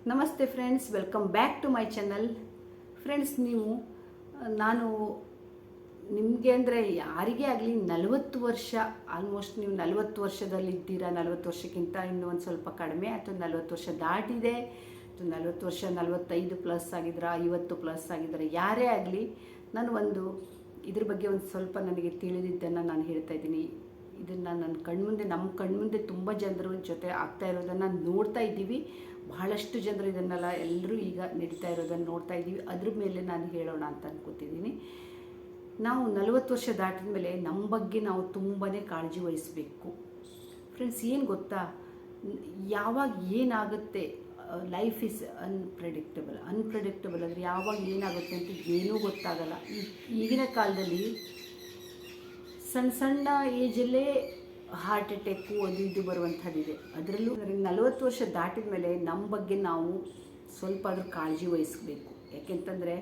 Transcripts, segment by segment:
ನಮಸ್ತೆ friends, welcome back to my channel. Friends, ನಾನು ನಿಮಗೆ ಅಂದರೆ ಯಾರಿಗೇ ಆಗಲಿ 40 ವರ್ಷ, ಆಲ್ಮೋಸ್ಟ್ ನೀವು 40 ವರ್ಷದಲ್ಲಿದ್ದೀರಾ, 40 ವರ್ಷಕ್ಕಿಂತ ಇನ್ನೂ ಒಂದು ಸ್ವಲ್ಪ ಕಡಿಮೆ, ಅಥವಾ 40 ವರ್ಷ ದಾಟಿದೆ, ಅಥವಾ 40 ವರ್ಷ 45 ಪ್ಲಸ್ ಆಗಿದ್ರೆ, 50 ಪ್ಲಸ್ ಆಗಿದ್ರೆ, ಯಾರೇ ಆಗಲಿ ನಾನು ಇದ್ರ ಬಗ್ಗೆ ಒಂದು ಸ್ವಲ್ಪ ನನಗೆ ತಿಳಿದಿದ್ದನ್ನು ನಾನು ಹೇಳ್ತಾ ಇದ್ದೀನಿ. ಇದನ್ನು ನನ್ನ ಕಣ್ಮುಂದೆ, ನಮ್ಮ ಕಣ್ಮುಂದೆ ತುಂಬ ಜನರ ಜೊತೆ ಆಗ್ತಾ ಇರೋದನ್ನು ನೋಡ್ತಾ ಇದ್ದೀವಿ. ಬಹಳಷ್ಟು ಜನರು ಇದನ್ನೆಲ್ಲ ಎಲ್ಲರೂ ಈಗ ನಡೀತಾ ಇರೋದನ್ನು ನೋಡ್ತಾ ಇದ್ದೀವಿ. ಅದ್ರ ಮೇಲೆ ನಾನು ಹೇಳೋಣ ಅಂತ ಅನ್ಕೋತಿದ್ದೀನಿ. ನಾವು 40 ವರ್ಷ ದಾಟಿದ ಮೇಲೆ ನಮ್ಮ ಬಗ್ಗೆ ನಾವು ತುಂಬಾ ಕಾಳಜಿ ವಹಿಸಬೇಕು. ಫ್ರೆಂಡ್ಸ್, ಏನು ಗೊತ್ತಾ, ಯಾವಾಗ ಏನಾಗುತ್ತೆ, ಲೈಫ್ ಈಸ್ ಅನ್ಪ್ರೆಡಿಕ್ಟಬಲ್ ಅಂದರೆ ಯಾವಾಗ ಏನಾಗುತ್ತೆ ಅಂತ ಏನೂ ಗೊತ್ತಾಗಲ್ಲ. ಈಗಿನ ಕಾಲದಲ್ಲಿ ಸಣ್ಣ ಏಜಲ್ಲೇ ಹಾರ್ಟ್ ಅಟ್ಯಾಕು ಅದು ಇದು ಬರುವಂಥದ್ದಿದೆ. ಅದರಲ್ಲೂ 40 ವರ್ಷ ದಾಟಿದ ಮೇಲೆ ನಮ್ಮ ಬಗ್ಗೆ ನಾವು ಸ್ವಲ್ಪ ಆದರೂ ಕಾಳಜಿ ವಹಿಸಬೇಕು. ಯಾಕೆಂತಂದರೆ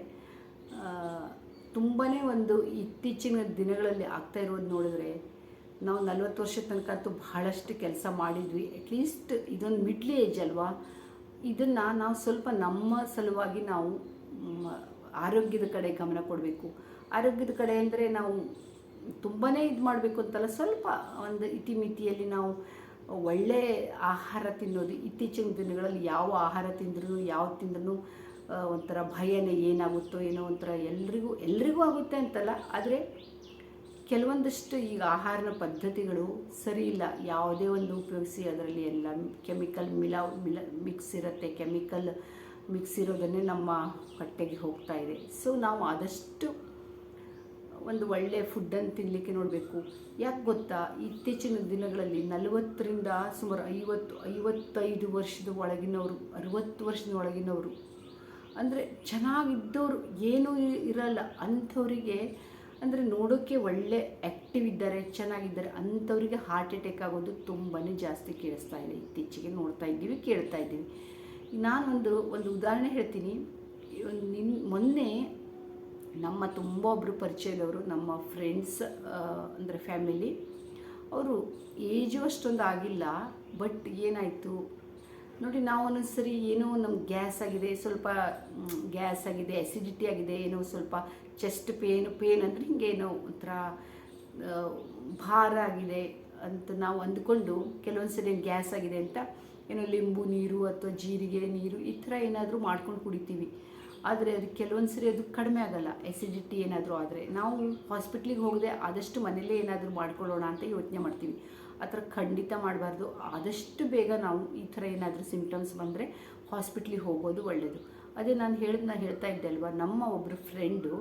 ತುಂಬಾ ಇತ್ತೀಚಿನ ದಿನಗಳಲ್ಲಿ ಆಗ್ತಾ ಇರೋದು ನೋಡಿದ್ರೆ, ನಾವು 40 ವರ್ಷ ತನಕ ಅಂತೂ ಬಹಳಷ್ಟು ಕೆಲಸ ಮಾಡಿದ್ವಿ. ಅಟ್ಲೀಸ್ಟ್ ಇದೊಂದು ಮಿಡ್ಲ್ ಏಜ್ ಅಲ್ವಾ, ಇದನ್ನು ನಾವು ಸ್ವಲ್ಪ ನಮ್ಮ ಸಲುವಾಗಿ ನಾವು ಆರೋಗ್ಯದ ಕಡೆ ಗಮನ ಕೊಡಬೇಕು. ಆರೋಗ್ಯದ ಕಡೆ ಅಂದರೆ ನಾವು ತುಂಬಾ ಇದು ಮಾಡಬೇಕು ಅಂತಲ್ಲ, ಸ್ವಲ್ಪ ಒಂದು ಇತಿಮಿತಿಯಲ್ಲಿ ನಾವು ಒಳ್ಳೆ ಆಹಾರ ತಿನ್ನೋದು. ಇತ್ತೀಚಿನ ದಿನಗಳಲ್ಲಿ ಯಾವ ಆಹಾರ ತಿಂದ್ರೂ ಒಂಥರ ಭಯನೇ, ಏನಾಗುತ್ತೋ ಏನೋ ಒಂಥರ ಎಲ್ರಿಗೂ ಆಗುತ್ತೆ ಅಂತಲ್ಲ, ಆದರೆ ಕೆಲವೊಂದಷ್ಟು ಈಗ ಆಹಾರದ ಪದ್ಧತಿಗಳು ಸರಿ ಇಲ್ಲ. ಯಾವುದೇ ಒಂದು ಉಪಯೋಗಿಸಿ ಅದರಲ್ಲಿ ಎಲ್ಲ ಕೆಮಿಕಲ್ ಮಿಕ್ಸ್ ಇರುತ್ತೆ. ಕೆಮಿಕಲ್ ಮಿಕ್ಸ್ ಇರೋದನ್ನೇ ನಮ್ಮ ಹೊಟ್ಟೆಗೆ ಹೋಗ್ತಾ ಇದೆ. ಸೊ ನಾವು ಆದಷ್ಟು ಒಂದು ಒಳ್ಳೆಯ ಫುಡ್ಡನ್ನು ತಿನ್ನಲಿಕ್ಕೆ ನೋಡಬೇಕು. ಯಾಕೆ ಗೊತ್ತಾ, ಇತ್ತೀಚಿನ ದಿನಗಳಲ್ಲಿ 40ರಿಂದ ಸುಮಾರು 55 ವರ್ಷದ ಒಳಗಿನವರು, 60 ವರ್ಷದ ಒಳಗಿನವರು ಅಂದರೆ ಚೆನ್ನಾಗಿದ್ದವರು, ಏನೂ ಇರಲ್ಲ ಅಂಥವರಿಗೆ, ಅಂದರೆ ನೋಡೋಕ್ಕೆ ಒಳ್ಳೆ ಆ್ಯಕ್ಟಿವ್ ಇದ್ದಾರೆ, ಚೆನ್ನಾಗಿದ್ದಾರೆ, ಅಂಥವರಿಗೆ ಹಾರ್ಟ್ ಅಟ್ಯಾಕ್ ಆಗೋದು ತುಂಬಾ ಜಾಸ್ತಿ ಕೇಳಿಸ್ತಾ ಇದೆ. ಇತ್ತೀಚೆಗೆ ನೋಡ್ತಾ ಇದ್ದೀವಿ, ಕೇಳ್ತಾ ಇದ್ದೀವಿ. ನಾನು ಒಂದು ಉದಾಹರಣೆ ಹೇಳ್ತೀನಿ. ಮೊನ್ನೆ ನಮ್ಮ ತುಂಬ ಒಬ್ಬರು ಪರಿಚಯದವರು, ನಮ್ಮ ಫ್ರೆಂಡ್ಸ್ ಅಂದರೆ ಫ್ಯಾಮಿಲಿ, ಅವರು ಏಜು ಅಷ್ಟೊಂದು ಆಗಿಲ್ಲ. ಬಟ್ ಏನಾಯಿತು ನೋಡಿ, ನಾವು ಒಂದೊಂದ್ಸರಿ ಏನೋ ನಮ್ಗೆ ಗ್ಯಾಸ್ ಆಗಿದೆ, ಅಸಿಡಿಟಿ ಆಗಿದೆ, ಏನೋ ಸ್ವಲ್ಪ ಚೆಸ್ಟ್ ಪೇನ್ ಅಂದರೆ ಹಿಂಗೇನೋ ಒಂಥರ ಭಾರ ಆಗಿದೆ ಅಂತ ನಾವು ಅಂದ್ಕೊಂಡು, ಕೆಲವೊಂದು ಸರಿ ಗ್ಯಾಸ್ ಆಗಿದೆ ಅಂತ ಏನೋ ಲಿಂಬು ನೀರು ಅಥವಾ ಜೀರಿಗೆ ನೀರು ಈ ಥರ ಏನಾದರೂ ಮಾಡ್ಕೊಂಡು ಕುಡಿತೀವಿ. ಆದರೆ ಅದು ಕೆಲವೊಂದು ಸರಿ ಅದು ಕಡಿಮೆ ಆಗೋಲ್ಲ. ಎಸಿಡಿಟಿ ಏನಾದರೂ ಆದರೆ ನಾವು ಹಾಸ್ಪಿಟ್ಲಿಗೆ ಹೋಗದೆ ಆದಷ್ಟು ಮನೆಯಲ್ಲೇ ಏನಾದರೂ ಮಾಡ್ಕೊಳ್ಳೋಣ ಅಂತ ಯೋಚನೆ ಮಾಡ್ತೀವಿ. ಆ ಥರ ಖಂಡಿತ ಮಾಡಬಾರ್ದು. ಆದಷ್ಟು ಬೇಗ ನಾವು ಈ ಥರ ಏನಾದರೂ ಸಿಂಪ್ಟಮ್ಸ್ ಬಂದರೆ ಹಾಸ್ಪಿಟ್ಲಿಗೆ ಹೋಗೋದು ಒಳ್ಳೆಯದು. ಅದೇ ನಾನು ಹೇಳ್ತಾ ಇದ್ದೆ ಅಲ್ವಾ, ನಮ್ಮ ಒಬ್ಬರು ಫ್ರೆಂಡು,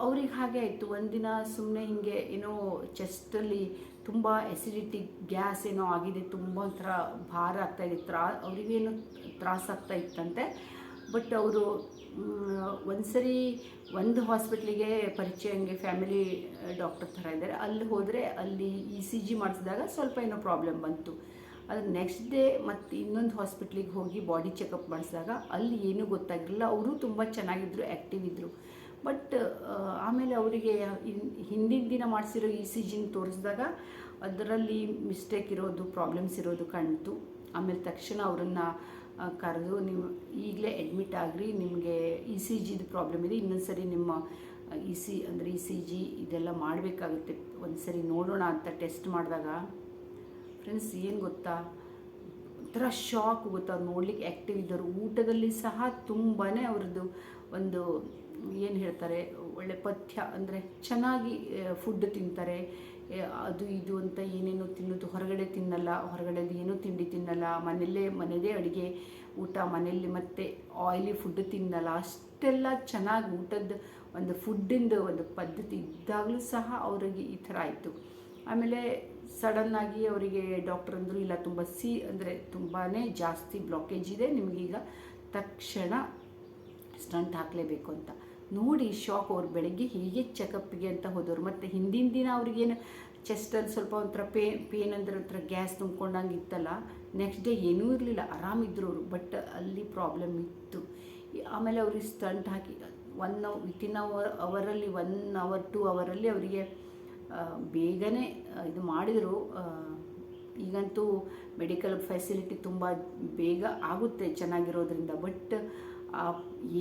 ಅವ್ರಿಗೆ ಹಾಗೆ ಆಯಿತು. ಒಂದಿನ ಸುಮ್ಮನೆ ಹೀಗೆ ಏನೋ ಚೆಸ್ಟಲ್ಲಿ ತುಂಬ ಎಸಿಡಿಟಿ ಗ್ಯಾಸ್ ಏನೋ ಆಗಿದೆ, ತುಂಬ ಒಂಥರ ಭಾರ ಆಗ್ತಾಯಿದೆ, ಅವರಿಗೇನೋ ತ್ರಾಸಾಗ್ತಾ ಇತ್ತಂತೆ. ಬಟ್ ಅವರು ಒಂದು ಹಾಸ್ಪಿಟ್ಲಿಗೆ ಪರಿಚಯ, ಹಂಗೆ ಫ್ಯಾಮಿಲಿ ಡಾಕ್ಟರ್ ಥರ ಇದ್ದಾರೆ, ಅಲ್ಲಿ ಹೋದರೆ ಅಲ್ಲಿ ECG ಮಾಡಿಸಿದಾಗ ಸ್ವಲ್ಪ ಏನೋ ಪ್ರಾಬ್ಲಮ್ ಬಂತು. ಅದು ನೆಕ್ಸ್ಟ್ ಡೇ ಮತ್ತು ಇನ್ನೊಂದು ಹಾಸ್ಪಿಟ್ಲಿಗೆ ಹೋಗಿ ಬಾಡಿ ಚೆಕಪ್ ಮಾಡಿಸಿದಾಗ ಅಲ್ಲಿ ಏನೂ ಗೊತ್ತಾಗಿರಲಿಲ್ಲ. ಅವರು ತುಂಬ ಚೆನ್ನಾಗಿದ್ದರು, ಆ್ಯಕ್ಟಿವ್ ಇದ್ದರು. ಬಟ್ ಆಮೇಲೆ ಅವರಿಗೆ ಹಿಂದಿನ ದಿನ ಮಾಡಿಸಿರೋ ECGನ ತೋರಿಸಿದಾಗ ಅದರಲ್ಲಿ ಮಿಸ್ಟೇಕ್ ಇರೋದು, ಪ್ರಾಬ್ಲಮ್ಸ್ ಇರೋದು ಕಾಣ್ತು. ಆಮೇಲೆ ತಕ್ಷಣ ಅವರನ್ನು ಕರೆದು, ನೀವು ಈಗಲೇ ಅಡ್ಮಿಟ್ ಆಗಿರಿ, ನಿಮಗೆ ECGದು ಪ್ರಾಬ್ಲಮ್ ಇದೆ, ಇನ್ನೊಂದು ಸರಿ ನಿಮ್ಮ ECG ಇದೆಲ್ಲ ಮಾಡಬೇಕಾಗುತ್ತೆ, ಒಂದು ಸರಿ ನೋಡೋಣ ಅಂತ ಟೆಸ್ಟ್ ಮಾಡಿದಾಗ ಫ್ರೆಂಡ್ಸ್ ಏನು ಗೊತ್ತಾ, ಒಂಥರ ಶಾಕ್ ಗೊತ್ತಾ. ಅವ್ರು ನೋಡ್ಲಿಕ್ಕೆ ಆ್ಯಕ್ಟಿವ್ ಇದ್ದರು, ಊಟದಲ್ಲಿ ಸಹ ತುಂಬಾ ಅವ್ರದ್ದು ಒಂದು ಏನು ಹೇಳ್ತಾರೆ, ಒಳ್ಳೆ ಪಥ್ಯ ಅಂದರೆ ಚೆನ್ನಾಗಿ ಫುಡ್ ತಿಂತಾರೆ. ಅದು ಇದು ಅಂತ ಏನೇನೋ ತಿನ್ನೋದು, ಹೊರಗಡೆ ತಿನ್ನಲ್ಲ, ಹೊರಗಡೆದು ಏನೂ ತಿಂಡಿ ತಿನ್ನಲ್ಲ, ಮನೆಯದೇ ಅಡುಗೆ ಊಟ, ಮನೆಯಲ್ಲಿ ಮತ್ತು ಆಯಿಲಿ ಫುಡ್ ತಿನ್ನಲ್ಲ. ಅಷ್ಟೆಲ್ಲ ಚೆನ್ನಾಗಿ ಊಟದ ಒಂದು ಫುಡ್ಡಿಂದು ಒಂದು ಪದ್ಧತಿ ಇದ್ದಾಗಲೂ ಸಹ ಅವರಿಗೆ ಈ ಥರ ಆಯಿತು. ಆಮೇಲೆ ಸಡನ್ನಾಗಿ ಅವರಿಗೆ ಡಾಕ್ಟರ್ ಅಂದರು, ಇಲ್ಲ ಅಂದರೆ ತುಂಬಾ ಜಾಸ್ತಿ ಬ್ಲಾಕೇಜ್ ಇದೆ, ನಿಮಗೀಗ ತಕ್ಷಣ ಸ್ಟಂಟ್ ಹಾಕಲೇಬೇಕು ಅಂತ. ನೋಡಿ ಶಾಕ್. ಅವ್ರು ಬೆಳಗ್ಗೆ ಹೀಗೆ ಚೆಕಪ್ಪಿಗೆ ಅಂತ ಹೋದವರು, ಮತ್ತು ಹಿಂದಿನ ದಿನ ಅವ್ರಿಗೇನು ಚೆಸ್ಟಲ್ಲಿ ಸ್ವಲ್ಪ ಒಂಥರ ಪೇನ್ ಅಂದರೆ ಒಂಥರ ಗ್ಯಾಸ್ ತುಂಬ್ಕೊಂಡಂಗೆ ಇತ್ತಲ್ಲ, ನೆಕ್ಸ್ಟ್ ಡೇ ಏನೂ ಇರಲಿಲ್ಲ, ಆರಾಮಿದ್ರು ಅವರು. ಬಟ್ ಅಲ್ಲಿ ಪ್ರಾಬ್ಲಮ್ ಇತ್ತು. ಆಮೇಲೆ ಅವ್ರಿಗೆ ಸ್ಟಂಟ್ ಹಾಕಿ ವಿತಿನ್ ಅವರಲ್ಲಿ 1 ಅವರ್ 2 ಅವರಲ್ಲಿ ಅವರಿಗೆ ಬೇಗನೆ ಇದು ಮಾಡಿದರು, ಈಗಂತೂ ಮೆಡಿಕಲ್ ಫೆಸಿಲಿಟಿ ತುಂಬ ಬೇಗ ಆಗುತ್ತೆ ಚೆನ್ನಾಗಿರೋದ್ರಿಂದ. ಬಟ್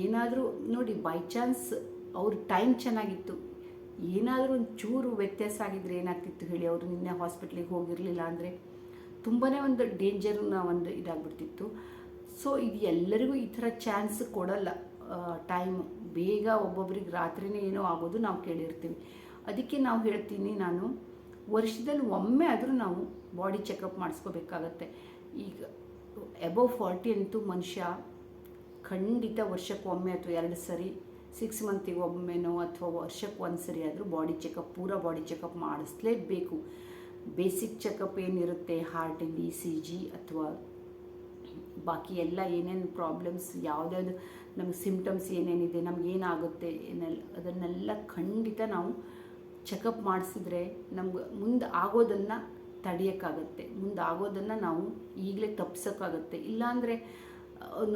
ಏನಾದರೂ ನೋಡಿ, ಬೈ ಚಾನ್ಸ್ ಅವ್ರ ಟೈಮ್ ಚೆನ್ನಾಗಿತ್ತು, ಏನಾದರೂ ಒಂದು ಚೂರು ವ್ಯತ್ಯಾಸ ಆಗಿದ್ರೆ ಏನಾಗ್ತಿತ್ತು ಹೇಳಿ? ಅವರು ನಿನ್ನೆ ಹಾಸ್ಪಿಟ್ಲಿಗೆ ಹೋಗಿರಲಿಲ್ಲ ಅಂದರೆ ತುಂಬಾ ಒಂದು ಡೇಂಜರ್ನ ಒಂದು ಇದಾಗ್ಬಿಡ್ತಿತ್ತು. ಸೊ ಇದು ಎಲ್ಲರಿಗೂ ಈ ಥರ ಚಾನ್ಸ್ ಕೊಡಲ್ಲ. ಟೈಮು ಬೇಗ ಒಬ್ಬೊಬ್ರಿಗೆ ರಾತ್ರಿನೇ ಏನೋ ಆಗೋದು ನಾವು ಕೇಳಿರ್ತೀವಿ. ಅದಕ್ಕೆ ನಾವು ಹೇಳ್ತೀನಿ, ನಾನು ವರ್ಷದಲ್ಲಿ ಒಮ್ಮೆ ಆದರೂ ನಾವು ಬಾಡಿ ಚೆಕಪ್ ಮಾಡಿಸ್ಕೋಬೇಕಾಗತ್ತೆ. ಈಗ ಎಬೋವ್ 40 ಅಂತೂ ಮನುಷ್ಯ ಖಂಡಿತ ವರ್ಷಕ್ಕೊಮ್ಮೆ ಅಥವಾ 2 ಸರಿ, 6 ಮಂತಿಗೆ ಒಮ್ಮೆನೋ ಅಥವಾ ವರ್ಷಕ್ಕೆ 1 ಸರಿ ಆದರೂ ಬಾಡಿ ಚೆಕಪ್, ಪೂರಾ ಬಾಡಿ ಚೆಕಪ್ ಮಾಡಿಸ್ಲೇಬೇಕು. ಬೇಸಿಕ್ ಚೆಕಪ್ ಏನಿರುತ್ತೆ, ಹಾರ್ಟಿಂದು ECG ಅಥವಾ ಬಾಕಿ ಎಲ್ಲ ಏನೇನು ಪ್ರಾಬ್ಲಮ್ಸ್, ಯಾವುದ್ಯಾವುದು ನಮಗೆ ಸಿಮ್ಟಮ್ಸ್ ಏನೇನಿದೆ, ನಮಗೇನಾಗುತ್ತೆ ಅದನ್ನೆಲ್ಲ ಖಂಡಿತ ನಾವು ಚೆಕಪ್ ಮಾಡಿಸಿದ್ರೆ ನಮ್ಗೆ ಮುಂದೆ ಆಗೋದನ್ನು ತಡೆಯೋಕ್ಕಾಗತ್ತೆ, ಮುಂದೆ ಆಗೋದನ್ನು ನಾವು ಈಗಲೇ ತಪ್ಪಿಸೋಕ್ಕಾಗತ್ತೆ. ಇಲ್ಲಾಂದರೆ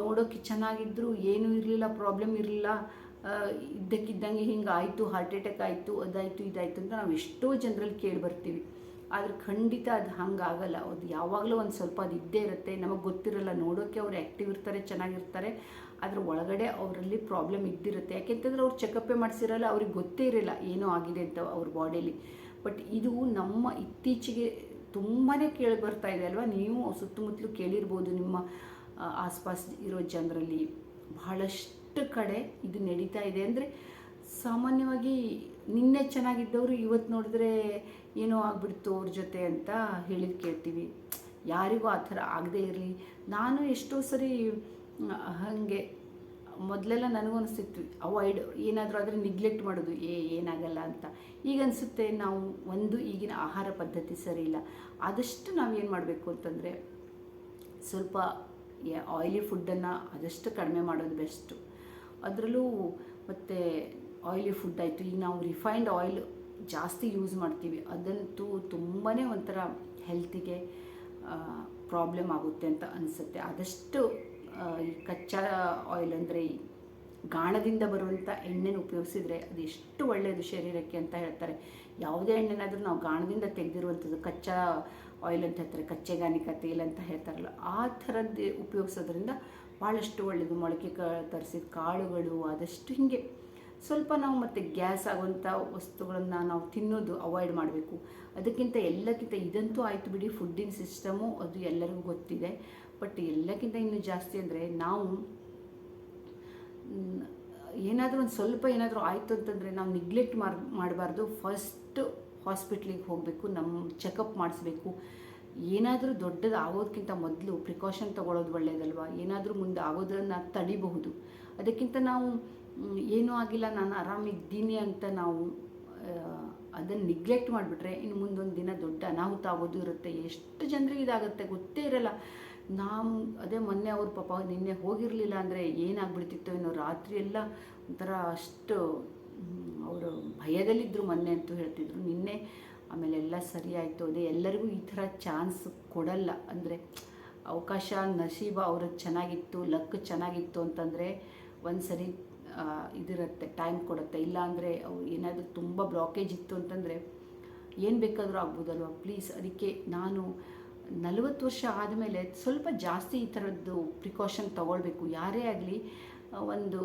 ನೋಡೋಕ್ಕೆ ಚೆನ್ನಾಗಿದ್ದರೂ ಏನೂ ಇರಲಿಲ್ಲ, ಪ್ರಾಬ್ಲಮ್ ಇರಲಿಲ್ಲ, ಇದ್ದಕ್ಕಿದ್ದಂಗೆ ಹಿಂಗೆ ಆಯಿತು, ಹಾರ್ಟ್ ಅಟ್ಯಾಕ್ ಆಯಿತು, ಅದಾಯಿತು ಇದಾಯಿತು ಅಂತ ನಾವು ಎಷ್ಟೋ ಜನರಲ್ಲಿ ಕೇಳಿಬರ್ತೀವಿ. ಆದರೆ ಖಂಡಿತ ಅದು ಹಂಗಾಗಲ್ಲ. ಅದು ಯಾವಾಗಲೂ ಒಂದು ಸ್ವಲ್ಪ ಅದು ಇದ್ದೇ ಇರುತ್ತೆ, ನಮಗೆ ಗೊತ್ತಿರಲ್ಲ. ನೋಡೋಕ್ಕೆ ಅವ್ರು ಆ್ಯಕ್ಟಿವ್ ಇರ್ತಾರೆ, ಚೆನ್ನಾಗಿರ್ತಾರೆ, ಅದ್ರ ಒಳಗಡೆ ಅವರಲ್ಲಿ ಪ್ರಾಬ್ಲಮ್ ಇದ್ದಿರುತ್ತೆ. ಯಾಕೆಂತಂದರೆ ಅವ್ರು ಚೆಕಪ್ಪೇ ಮಾಡಿಸಿರಲ್ಲ, ಅವ್ರಿಗೆ ಗೊತ್ತೇ ಇರಲ್ಲ ಏನೋ ಆಗಿದೆ ಅಂತ ಅವ್ರ ಬಾಡಿಯಲ್ಲಿ. ಬಟ್ ಇದು ನಮ್ಮ ಇತ್ತೀಚೆಗೆ ತುಂಬಾ ಕೇಳಿ ಬರ್ತಾ ಇದೆ ಅಲ್ವಾ? ನೀವು ಸುತ್ತಮುತ್ತಲು ಕೇಳಿರ್ಬೋದು, ನಿಮ್ಮ ಆಸ್ಪಾಸ್ ಇರೋ ಜನರಲ್ಲಿ ಬಹಳಷ್ಟು ಕಡೆ ಇದು ನಡೀತಾ ಇದೆ. ಅಂದರೆ ಸಾಮಾನ್ಯವಾಗಿ ನಿನ್ನೆ ಚೆನ್ನಾಗಿದ್ದವರು ಇವತ್ತು ನೋಡಿದ್ರೆ ಏನೋ ಆಗ್ಬಿಡ್ತು ಅವ್ರ ಜೊತೆ ಅಂತ ಹೇಳಿದ್ದು ಕೇಳ್ತೀವಿ. ಯಾರಿಗೂ ಆ ಥರ ಆಗದೇ ಇರಲಿ. ನಾನು ಎಷ್ಟೋ ಸರಿ ಹಾಗೆ ಮೊದಲೆಲ್ಲ ನನಗೂ ಅನಿಸ್ತಿತ್ತು, ಅವಾಯ್ಡ್ ಏನಾದರೂ ಆದರೆ ನಿಗ್ಲೆಕ್ಟ್ ಮಾಡೋದು, ಏನಾಗಲ್ಲ ಅಂತ. ಈಗ ಅನಿಸುತ್ತೆ ನಾವು ಈಗಿನ ಆಹಾರ ಪದ್ಧತಿ ಸರಿ ಇಲ್ಲ. ಆದಷ್ಟು ನಾವೇನು ಮಾಡಬೇಕು ಅಂತಂದರೆ ಸ್ವಲ್ಪ ಆಯಿಲಿ ಫುಡ್ಡನ್ನು ಆದಷ್ಟು ಕಡಿಮೆ ಮಾಡೋದು ಬೆಸ್ಟು. ಅದರಲ್ಲೂ ಮತ್ತು ಆಯಿಲಿ ಫುಡ್ ಆಯಿತು, ಈಗ ನಾವು ರಿಫೈನ್ಡ್ ಆಯಿಲ್ ಜಾಸ್ತಿ ಯೂಸ್ ಮಾಡ್ತೀವಿ, ಅದಂತೂ ತುಂಬಾ ಒಂಥರ ಹೆಲ್ತಿಗೆ ಪ್ರಾಬ್ಲಮ್ ಆಗುತ್ತೆ ಅಂತ ಅನಿಸುತ್ತೆ. ಆದಷ್ಟು ಈ ಕಚ್ಚಾ ಆಯಿಲ್ ಅಂದರೆ ಈ ಗಾಣದಿಂದ ಬರುವಂಥ ಎಣ್ಣೆನ ಉಪಯೋಗಿಸಿದರೆ ಅದು ಎಷ್ಟು ಒಳ್ಳೆಯದು ಶರೀರಕ್ಕೆ ಅಂತ ಹೇಳ್ತಾರೆ. ಯಾವುದೇ ಎಣ್ಣೆನಾದರೂ ನಾವು ಗಾಣದಿಂದ ತೆಗೆದಿರುವಂಥದ್ದು ಕಚ್ಚಾ ಆಯಿಲ್ ಅಂತ ಹೇಳ್ತಾರೆ, ಕಚ್ಚೆಗಾನಿಕ ತೇಲ್ ಅಂತ ಹೇಳ್ತಾರಲ್ಲ, ಆ ಥರದ್ದು ಉಪಯೋಗಿಸೋದ್ರಿಂದ ಭಾಳಷ್ಟು ಒಳ್ಳೆಯದು. ಮೊಳಕೆ ತರಿಸಿದ ಕಾಳುಗಳು ಆದಷ್ಟು ಹೀಗೆ ಸ್ವಲ್ಪ ನಾವು ಮತ್ತು ಗ್ಯಾಸ್ ಆಗುವಂಥ ವಸ್ತುಗಳನ್ನು ನಾವು ತಿನ್ನೋದು ಅವಾಯ್ಡ್ ಮಾಡಬೇಕು. ಅದಕ್ಕಿಂತ ಎಲ್ಲಕ್ಕಿಂತ ಇದಂತೂ ಆಯಿತು ಬಿಡಿ, ಫುಡ್ಡಿನ ಸಿಸ್ಟಮು ಅದು ಎಲ್ಲರಿಗೂ ಗೊತ್ತಿದೆ. ಬಟ್ ಎಲ್ಲಕ್ಕಿಂತ ಇನ್ನೂ ಜಾಸ್ತಿ ಅಂದರೆ ನಾವು ಏನಾದರೂ ಒಂದು ಸ್ವಲ್ಪ ಏನಾದರೂ ಆಯಿತು ಅಂತಂದರೆ ನಾವು ನಿಗ್ಲೆಕ್ಟ್ ಮಾಡಬಾರ್ದು. ಫಸ್ಟು ಹಾಸ್ಪಿಟ್ಲಿಗೆ ಹೋಗಬೇಕು, ನಮ್ಮ ಚೆಕಪ್ ಮಾಡಿಸ್ಬೇಕು. ಏನಾದರೂ ದೊಡ್ಡದು ಆಗೋದಕ್ಕಿಂತ ಮೊದಲು ಪ್ರಿಕಾಷನ್ ತೊಗೊಳ್ಳೋದು ಒಳ್ಳೆಯದಲ್ವ? ಏನಾದರೂ ಮುಂದೆ ಆಗೋದನ್ನು ತಡಿಬಹುದು. ಅದಕ್ಕಿಂತ ನಾವು ಏನೂ ಆಗಿಲ್ಲ, ನಾನು ಆರಾಮಿದ್ದೀನಿ ಅಂತ ನಾವು ಅದನ್ನು ನಿಗ್ಲೆಕ್ಟ್ ಮಾಡಿಬಿಟ್ರೆ ಇನ್ನು ಮುಂದೊಂದು ದಿನ ದೊಡ್ಡ ಅನಾಹುತ ಆಗೋದು ಇರುತ್ತೆ. ಎಷ್ಟು ಜನರಿಗೆ ಇದಾಗುತ್ತೆ ಗೊತ್ತೇ ಇರಲ್ಲ. ಅದೇ ಮೊನ್ನೆ ಅವ್ರ ಪಾಪ ನಿನ್ನೆ ಹೋಗಿರಲಿಲ್ಲ ಅಂದರೆ ಏನಾಗ್ಬಿಡ್ತಿತ್ತು ಏನೋ, ರಾತ್ರಿ ಎಲ್ಲ ಒಂಥರ ಅಷ್ಟು ಅವರು ಭಯದಲ್ಲಿದ್ದರು ಮೊನ್ನೆ ಅಂತೂ ಹೇಳ್ತಿದ್ರು. ನಿನ್ನೆ ಆಮೇಲೆ ಎಲ್ಲ ಸರಿ ಆಯಿತು. ಅದೇ ಎಲ್ಲರಿಗೂ ಈ ಥರ ಚಾನ್ಸ್ ಕೊಡಲ್ಲ. ಅಂದರೆ ಅವಕಾಶ ನಸೀಬ ಅವ್ರಿಗೆ ಚೆನ್ನಾಗಿತ್ತು, ಲಕ್ ಚೆನ್ನಾಗಿತ್ತು ಅಂತಂದರೆ ಒಂದು ಸರಿ ಇದಿರುತ್ತೆ, ಟೈಮ್ ಕೊಡುತ್ತೆ. ಇಲ್ಲಾಂದರೆ ಏನಾದರೂ ತುಂಬ ಬ್ಲಾಕೇಜ್ ಇತ್ತು ಅಂತಂದರೆ ಏನು ಬೇಕಾದರೂ ಆಗ್ಬೋದಲ್ವ? ಪ್ಲೀಸ್, ಅದಕ್ಕೆ ನಾನು 40 ವರ್ಷ ಆದಮೇಲೆ ಸ್ವಲ್ಪ ಜಾಸ್ತಿ ಈ ಥರದ್ದು ಪ್ರಿಕಾಷನ್ ತೊಗೊಳ್ಬೇಕು. ಯಾರೇ ಆಗಲಿ ಒಂದು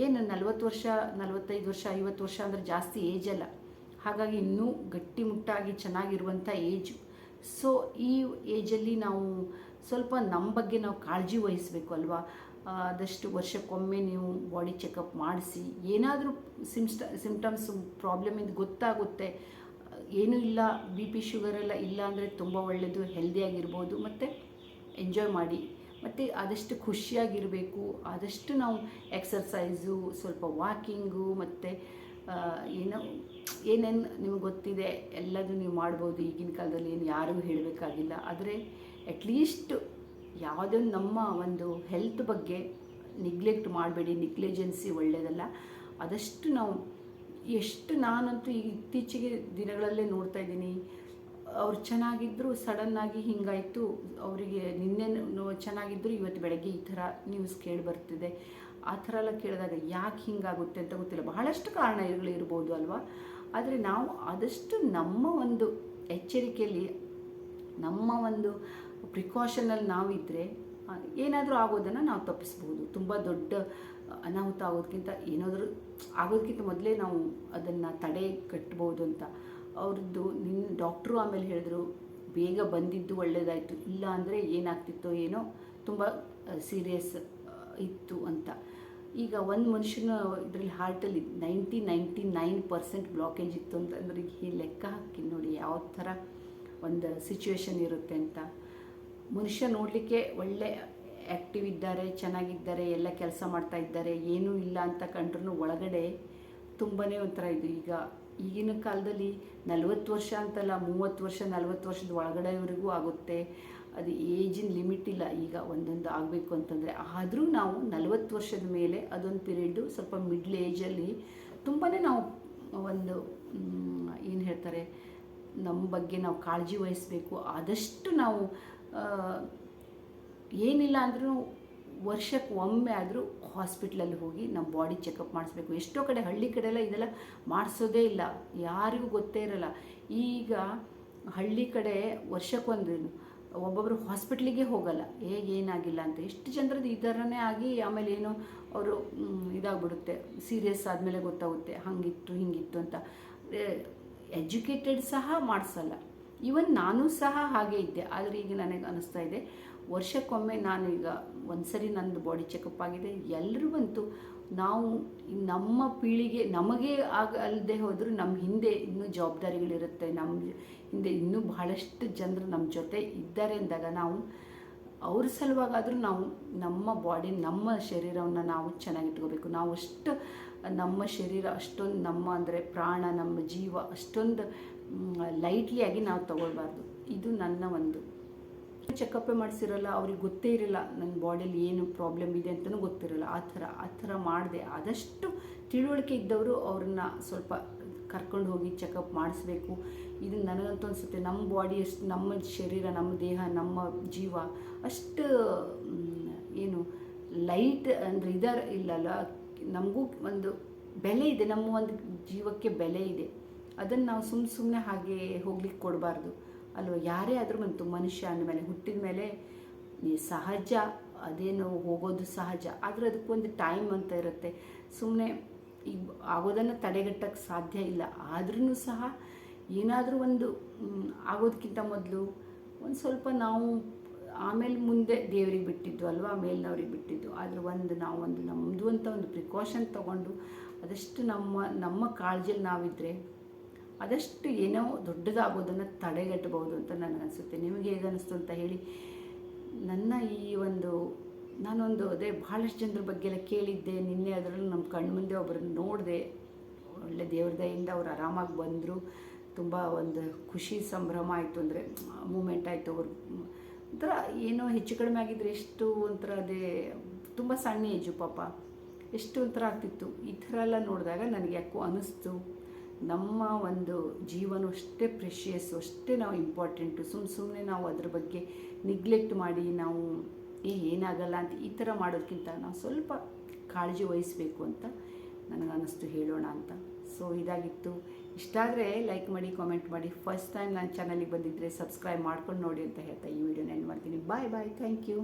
ಏನು 40 ವರ್ಷ, 45 ವರ್ಷ, 50 ವರ್ಷ ಅಂದರೆ ಜಾಸ್ತಿ ಏಜಲ್ಲ. ಹಾಗಾಗಿ ಇನ್ನೂ ಗಟ್ಟಿಮುಟ್ಟಾಗಿ ಚೆನ್ನಾಗಿರುವಂಥ ಏಜು. ಸೊ ಈ ಏಜಲ್ಲಿ ನಾವು ಸ್ವಲ್ಪ ನಮ್ಮ ಬಗ್ಗೆ ನಾವು ಕಾಳಜಿ ವಹಿಸಬೇಕು ಅಲ್ವಾ? ಆದಷ್ಟು ವರ್ಷಕ್ಕೊಮ್ಮೆ ನೀವು ಬಾಡಿ ಚೆಕಪ್ ಮಾಡಿಸಿ. ಏನಾದರೂ ಸಿಮ್ಟಮ್ಸ್ ಪ್ರಾಬ್ಲಮಿಂದ ಗೊತ್ತಾಗುತ್ತೆ. ಏನೂ ಇಲ್ಲ, BP ಶುಗರೆಲ್ಲ ಇಲ್ಲ ಅಂದರೆ ತುಂಬ ಒಳ್ಳೆಯದು, ಹೆಲ್ದಿಯಾಗಿರ್ಬೋದು ಮತ್ತು ಎಂಜಾಯ್ ಮಾಡಿ. ಮತ್ತು ಆದಷ್ಟು ಖುಷಿಯಾಗಿರಬೇಕು. ಆದಷ್ಟು ನಾವು ಎಕ್ಸರ್ಸೈಸು, ಸ್ವಲ್ಪ ವಾಕಿಂಗು ಮತ್ತು ಏನೇನು ನಿಮ್ಗೆ ಗೊತ್ತಿದೆ ಎಲ್ಲದೂ ನೀವು ಮಾಡ್ಬೋದು. ಈಗಿನ ಕಾಲದಲ್ಲಿ ಏನು ಯಾರಿಗೂ ಹೇಳಬೇಕಾಗಿಲ್ಲ. ಆದರೆ ಅಟ್ಲೀಸ್ಟ್ ಯಾವುದೋ ನಮ್ಮ ಒಂದು ಹೆಲ್ತ್ ಬಗ್ಗೆ ನಿಗ್ಲೆಕ್ಟ್ ಮಾಡಬೇಡಿ. ನಿಗ್ಲಿಜೆನ್ಸಿ ಒಳ್ಳೆಯದಲ್ಲ. ಆದಷ್ಟು ನಾವು ನಾನಂತೂ ಈಗ ಇತ್ತೀಚೆಗೆ ದಿನಗಳಲ್ಲೇ ನೋಡ್ತಾ ಇದ್ದೀನಿ, ಅವ್ರು ಚೆನ್ನಾಗಿದ್ದರು, ಸಡನ್ನಾಗಿ ಹಿಂಗಾಯಿತು. ಅವರಿಗೆ ನಿನ್ನೆ ಚೆನ್ನಾಗಿದ್ದರು, ಇವತ್ತು ಬೆಳಗ್ಗೆ ಈ ಥರ ನ್ಯೂಸ್ ಕೇಳಿ ಬರ್ತಿದೆ. ಆ ಥರ ಎಲ್ಲ ಕೇಳಿದಾಗ ಯಾಕೆ ಹಿಂಗಾಗುತ್ತೆ ಅಂತ ಗೊತ್ತಿಲ್ಲ. ಬಹಳಷ್ಟು ಕಾರಣಗಳಿರ್ಬೋದು ಅಲ್ವಾ? ಆದರೆ ನಾವು ಆದಷ್ಟು ನಮ್ಮ ಒಂದು ಎಚ್ಚರಿಕೆಯಲ್ಲಿ ನಮ್ಮ ಒಂದು ಪ್ರಿಕಾಷನಲ್ಲಿ ನಾವಿದ್ದರೆ ಏನಾದರೂ ಆಗೋದನ್ನು ನಾವು ತಪ್ಪಿಸ್ಬೋದು. ತುಂಬ ದೊಡ್ಡ ಅನಾಹುತ ಆಗೋದಕ್ಕಿಂತ ಏನಾದರೂ ಆಗೋದಕ್ಕಿಂತ ಮೊದಲೇ ನಾವು ಅದನ್ನು ತಡೆ ಕಟ್ಬೋದು ಅಂತ ಅವ್ರದ್ದು ಡಾಕ್ಟ್ರು ಆಮೇಲೆ ಹೇಳಿದ್ರು ಬೇಗ ಬಂದಿದ್ದು ಒಳ್ಳೆಯದಾಯಿತು, ಇಲ್ಲ ಅಂದರೆ ಏನಾಗ್ತಿತ್ತೋ ಏನೋ ತುಂಬ ಸೀರಿಯಸ್ ಇತ್ತು ಅಂತ. ಈಗ ಒಂದು ಮನುಷ್ಯನ ಇದರಲ್ಲಿ ಹಾರ್ಟಲ್ಲಿ 99% ಬ್ಲಾಕೇಜ್ ಇತ್ತು ಅಂತಂದ್ರೆ ಈಗ ಈ ಲೆಕ್ಕ ಹಾಕಿ ನೋಡಿ ಯಾವ ಥರ ಒಂದು ಸಿಚುವೇಶನ್ ಇರುತ್ತೆ ಅಂತ. ಮನುಷ್ಯ ನೋಡಲಿಕ್ಕೆ ಒಳ್ಳೆ ಆ್ಯಕ್ಟಿವ್ ಇದ್ದಾರೆ, ಚೆನ್ನಾಗಿದ್ದಾರೆ, ಎಲ್ಲ ಕೆಲಸ ಮಾಡ್ತಾ ಇದ್ದಾರೆ, ಏನೂ ಇಲ್ಲ ಅಂತ ಕಂಡ್ರೂ ಒಳಗಡೆ ತುಂಬಾ ಒಂಥರ ಇದು. ಈಗಿನ ಕಾಲದಲ್ಲಿ 40 ವರ್ಷ ಅಂತಲ್ಲ, 30 ವರ್ಷ 40 ವರ್ಷದ ಒಳಗಡೆವರೆಗೂ ಆಗುತ್ತೆ. ಅದು ಏಜಿನ ಲಿಮಿಟ್ ಇಲ್ಲ ಈಗ ಒಂದೊಂದು ಆಗಬೇಕು ಅಂತಂದರೆ. ಆದರೂ ನಾವು 40 ವರ್ಷದ ಮೇಲೆ ಅದೊಂದು ಪೀರಿಯಡ್ಡು ಸ್ವಲ್ಪ ಮಿಡ್ಲ್ ಏಜಲ್ಲಿ ತುಂಬಾ ನಾವು ಒಂದು ಏನು ಹೇಳ್ತಾರೆ ನಮ್ಮ ಬಗ್ಗೆ ನಾವು ಕಾಳಜಿ ವಹಿಸಬೇಕು. ಆದಷ್ಟು ನಾವು ಏನಿಲ್ಲ ಅಂದರೂ ವರ್ಷಕ್ಕೆ ಒಮ್ಮೆ ಆದರೂ ಹಾಸ್ಪಿಟ್ಲಲ್ಲಿ ಹೋಗಿ ನಮ್ಮ ಬಾಡಿ ಚೆಕಪ್ ಮಾಡಿಸ್ಬೇಕು. ಎಷ್ಟೋ ಕಡೆ ಹಳ್ಳಿ ಕಡೆ ಎಲ್ಲ ಇದೆಲ್ಲ ಮಾಡಿಸೋದೇ ಇಲ್ಲ, ಯಾರಿಗೂ ಗೊತ್ತೇ ಇರಲ್ಲ. ಈಗ ಹಳ್ಳಿ ಕಡೆ ವರ್ಷಕ್ಕೊಂದು ಒಬ್ಬೊಬ್ಬರು ಹಾಸ್ಪಿಟ್ಲಿಗೆ ಹೋಗಲ್ಲ, ಏನಾಗಿಲ್ಲ ಅಂತ. ಎಷ್ಟು ಜನರದ್ದು ಈ ಥರನೇ ಆಗಿ ಆಮೇಲೆ ಏನೋ ಅವರು ಇದಾಗ್ಬಿಡುತ್ತೆ, ಸೀರಿಯಸ್ ಆದಮೇಲೆ ಗೊತ್ತಾಗುತ್ತೆ ಹಾಗಿತ್ತು ಹಿಂಗಿತ್ತು ಅಂತ. ಎಜುಕೇಟೆಡ್ ಸಹ ಮಾಡಿಸಲ್ಲ. ಈವನ್ ನಾನು ಸಹ ಹಾಗೆ ಇದ್ದೆ. ಆದರೆ ಈಗ ನನಗೆ ಅನ್ನಿಸ್ತಾ ಇದೆ ವರ್ಷಕ್ಕೊಮ್ಮೆ ನಾನು ಈಗ ಒಂದು ಸರಿ ನನ್ನದು ಬಾಡಿ ಚೆಕಪ್ ಆಗಿದೆ. ಎಲ್ಲರೂ ಬಂತು ನಾವು ನಮ್ಮ ಪೀಳಿಗೆ ನಮಗೆ ಅಲ್ಲದೆ ಹೋದರೂ ನಮ್ಮ ಹಿಂದೆ ಇನ್ನೂ ಜವಾಬ್ದಾರಿಗಳಿರುತ್ತೆ, ನಮ್ಮ ಹಿಂದೆ ಇನ್ನೂ ಬಹಳಷ್ಟು ಜನರು ನಮ್ಮ ಜೊತೆ ಇದ್ದಾರೆ ಅಂದಾಗ ನಾವು ಅವ್ರ ಸಲುವಾಗಾದರೂ ನಾವು ನಮ್ಮ ಬಾಡಿ ನಮ್ಮ ಶರೀರವನ್ನು ನಾವು ಚೆನ್ನಾಗಿಟ್ಕೋಬೇಕು. ನಾವು ಅಷ್ಟು ನಮ್ಮ ಶರೀರ ಅಷ್ಟೊಂದು ನಮ್ಮ ಅಂದರೆ ಪ್ರಾಣ ನಮ್ಮ ಜೀವ ಅಷ್ಟೊಂದು ಲೈಟ್ಲಿಯಾಗಿ ನಾವು ತಗೊಳ್ಬಾರ್ದು. ಇದು ನನ್ನ ಒಂದು ಚೆಕಪ್ಪೇ ಮಾಡಿಸಿರಲ್ಲ, ಅವ್ರಿಗೆ ಗೊತ್ತೇ ಇರಲ್ಲ ನನ್ನ ಬಾಡಿಯಲ್ಲಿ ಏನು ಪ್ರಾಬ್ಲಮ್ ಇದೆ ಅಂತಲೂ ಗೊತ್ತಿರಲ್ಲ. ಆ ಥರ ಮಾಡಿದೆ. ಆದಷ್ಟು ತಿಳುವಳಿಕೆ ಇದ್ದವರು ಅವ್ರನ್ನ ಸ್ವಲ್ಪ ಕರ್ಕೊಂಡು ಹೋಗಿ ಚೆಕಪ್ ಮಾಡಿಸ್ಬೇಕು. ಇದು ನನಗಂತೂ ಅನಿಸುತ್ತೆ ನಮ್ಮ ಬಾಡಿ ಅಷ್ಟು ನಮ್ಮ ಶರೀರ ನಮ್ಮ ದೇಹ ನಮ್ಮ ಜೀವ ಅಷ್ಟು ಏನು ಲೈಟ್ ಅಂದರೆ ಇಲ್ಲಲ್ಲ. ನಮಗೂ ಒಂದು ಬೆಲೆ ಇದೆ, ನಮ್ಮ ಒಂದು ಜೀವಕ್ಕೆ ಬೆಲೆ ಇದೆ. ಅದನ್ನು ನಾವು ಸುಮ್ಮನೆ ಹಾಗೆ ಹೋಗ್ಲಿಕ್ಕೆ ಕೊಡಬಾರ್ದು ಅಲ್ವ. ಯಾರೇ ಆದರೂ ಬಂತು ಮನುಷ್ಯ ಅಂದಮೇಲೆ ಹುಟ್ಟಿದ ಮೇಲೆ ಸಹಜ, ಅದೇನು ಹೋಗೋದು ಸಹಜ. ಆದರೆ ಅದಕ್ಕೊಂದು ಟೈಮ್ ಅಂತ ಇರುತ್ತೆ. ಸುಮ್ಮನೆ ಈಗ ಆಗೋದನ್ನು ತಡೆಗಟ್ಟಕ್ಕೆ ಸಾಧ್ಯ ಇಲ್ಲ. ಆದ್ರೂ ಸಹ ಏನಾದರೂ ಒಂದು ಆಗೋದಕ್ಕಿಂತ ಮೊದಲು ಒಂದು ಸ್ವಲ್ಪ ನಾವು ಆಮೇಲೆ ಮುಂದೆ ದೇವರಿಗೆ ಬಿಟ್ಟಿದ್ದು ಅಲ್ವಾ, ಮೇಲಿನವ್ರಿಗೆ ಬಿಟ್ಟಿದ್ದು. ಆದರೆ ನಾವು ನಮ್ಮದು ಅಂತ ಒಂದು ಪ್ರಿಕಾಷನ್ ತೊಗೊಂಡು ಅದಷ್ಟು ನಮ್ಮ ಕಾಳಜಿಯಲ್ಲಿ ನಾವಿದ್ದರೆ ಅದಷ್ಟು ಏನೋ ದೊಡ್ಡದಾಗೋದನ್ನು ತಡೆಗಟ್ಟಬಹುದು ಅಂತ ನನಗನ್ಸುತ್ತೆ. ನಿಮಗೆ ಹೇಗೆ ಅನ್ನಿಸ್ತು ಅಂತ ಹೇಳಿ. ನಾನೊಂದು ಅದೇ ಭಾಳಷ್ಟು ಜನರ ಬಗ್ಗೆ ಎಲ್ಲ ಕೇಳಿದ್ದೆ ನಿನ್ನೆ. ಅದರಲ್ಲೂ ನಮ್ಮ ಕಣ್ಣು ಮುಂದೆ ಒಬ್ಬರನ್ನ ನೋಡಿದೆ, ಒಳ್ಳೆ ದೇವ್ರ ದಯಿಂದ ಅವ್ರು ಆರಾಮಾಗಿ ಬಂದರು. ತುಂಬ ಒಂದು ಖುಷಿ ಸಂಭ್ರಮ ಆಯಿತು, ಅಂದರೆ ಮೂಮೆಂಟ್ ಆಯಿತು. ಅವ್ರು ಒಂಥರ ಏನೋ ಹೆಚ್ಚು ಕಡಿಮೆ ಆಗಿದ್ರೆ ಎಷ್ಟು ಒಂಥರ ಅದೇ ತುಂಬ ಸಣ್ಣ ಏಜು ಪಾಪ, ಎಷ್ಟು ಒಂಥರ ಆಗ್ತಿತ್ತು. ಈ ಥರ ಎಲ್ಲ ನೋಡಿದಾಗ ನನಗೆ ಯಾಕೋ ಅನ್ನಿಸ್ತು ನಮ್ಮ ಒಂದು ಜೀವನ ಅಷ್ಟೇ ಪ್ರೆಷಿಯಸ್ಸು, ಅಷ್ಟೇ ನಾವು ಇಂಪಾರ್ಟೆಂಟು. ಸುಮ್ಮನೆ ನಾವು ಅದ್ರ ಬಗ್ಗೆ ನಿಗ್ಲೆಕ್ಟ್ ಮಾಡಿ ನಾವು ಏನಾಗಲ್ಲ ಅಂತ ಈ ಥರ ಮಾಡೋದಕ್ಕಿಂತ ನಾವು ಸ್ವಲ್ಪ ಕಾಳಜಿ ವಹಿಸಬೇಕು ಅಂತ ನನಗನ್ನಿಸ್ತು ಹೇಳೋಣ ಅಂತ. ಸೊ ಇದಾಗಿತ್ತು. ಇಷ್ಟ ಆದರೆ ಲೈಕ್ ಮಾಡಿ, ಕಾಮೆಂಟ್ ಮಾಡಿ. ಫಸ್ಟ್ ಟೈಮ್ ನನ್ನ ಚಾನಲಿಗೆ ಬಂದಿದ್ದರೆ ಸಬ್ಸ್ಕ್ರೈಬ್ ಮಾಡ್ಕೊಂಡು ನೋಡಿ ಅಂತ ಹೇಳ್ತಾ ಈ ವಿಡಿಯೋನ ಎಂಡ್ ಮಾಡ್ತೀನಿ. Bye thank you.